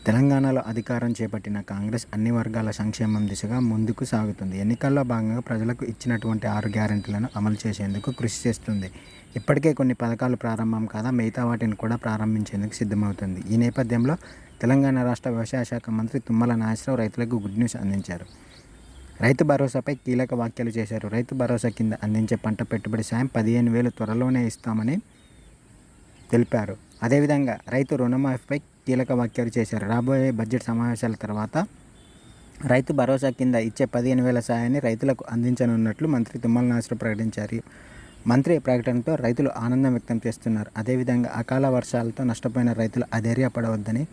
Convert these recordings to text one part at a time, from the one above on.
తెలంగాణలో అధికారం చేపట్టిన కాంగ్రెస్ అన్ని వర్గాల సంక్షేమం దిశగా ముందుకు సాగుతుంది. ఎన్నికల్లో భాగంగా ప్రజలకు ఇచ్చినటువంటి 6 గ్యారెంటీలను అమలు చేసేందుకు కృషి చేస్తుంది. ఇప్పటికే కొన్ని పథకాలు ప్రారంభం కాగా మిగతా వాటిని కూడా ప్రారంభించేందుకు సిద్ధమవుతుంది. ఈ నేపథ్యంలో తెలంగాణ రాష్ట్ర వ్యవసాయ శాఖ మంత్రి తుమ్మల నాగేశ్వరరావు రైతులకు గుడ్ న్యూస్ అందించారు. రైతు భరోసాపై కీలక వ్యాఖ్యలు చేశారు. రైతు భరోసా కింద అందించే పంట పెట్టుబడి సాయం 15,000 త్వరలోనే ఇస్తామని తెలిపారు. అదేవిధంగా రైతు రుణమాఫీపై కీలక వ్యాఖ్యలు చేశారు. రాబోయే బడ్జెట్ సమావేశాల తర్వాత రైతు భరోసా కింద ఇచ్చే 15,000 సాయాన్ని రైతులకు అందించనున్నట్లు మంత్రి తుమ్మల నాగేశ్వరరావు ప్రకటించారు. మంత్రి ప్రకటనతో రైతులు ఆనందం వ్యక్తం చేస్తున్నారు. అదేవిధంగా అకాల వర్షాలతో నష్టపోయిన రైతులు అధైర్యపడవద్దని,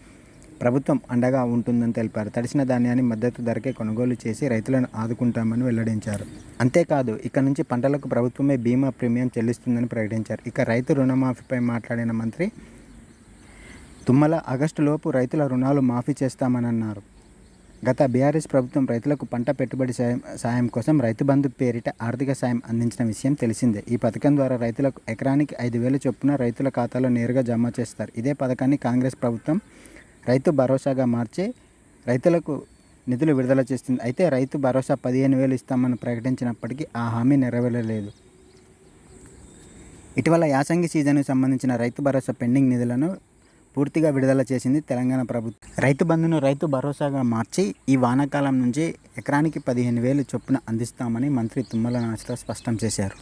ప్రభుత్వం అండగా ఉంటుందని తెలిపారు. తడిసిన ధాన్యాన్ని మద్దతు ధరకే కొనుగోలు చేసి రైతులను ఆదుకుంటామని వెల్లడించారు. అంతేకాదు ఇక నుంచి పంటలకు ప్రభుత్వమే బీమా ప్రీమియం చెల్లిస్తుందని ప్రకటించారు. ఇక రైతు రుణమాఫీపై మాట్లాడిన మంత్రి తుమ్మల ఆగస్టులోపు రైతుల రుణాలు మాఫీ చేస్తామని అన్నారు. గత బీఆర్ఎస్ ప్రభుత్వం రైతులకు పంట పెట్టుబడి సాయం కోసం రైతు బంధు పేరిట ఆర్థిక సాయం అందించిన విషయం తెలిసిందే. ఈ పథకం ద్వారా రైతులకు ఎకరానికి 5,000 చొప్పున రైతుల ఖాతాలో నేరుగా జమ చేస్తారు. ఇదే పథకాన్ని కాంగ్రెస్ ప్రభుత్వం రైతు భరోసాగా మార్చి రైతులకు నిధులు విడుదల చేస్తుంది. అయితే రైతు భరోసా 15,000 ఇస్తామని ప్రకటించినప్పటికీ ఆ హామీ నెరవేరలేదు. ఇటీవల యాసంగి సీజన్కు సంబంధించిన రైతు భరోసా పెండింగ్ నిధులను పూర్తిగా విడుదల చేసింది తెలంగాణ ప్రభుత్వం. రైతు బంధును రైతు భరోసాగా మార్చి ఈ వానాకాలం నుంచి ఎకరానికి 15,000 చొప్పున అందిస్తామని మంత్రి తుమ్మల నాగేశ్వరరావు స్పష్టం చేశారు.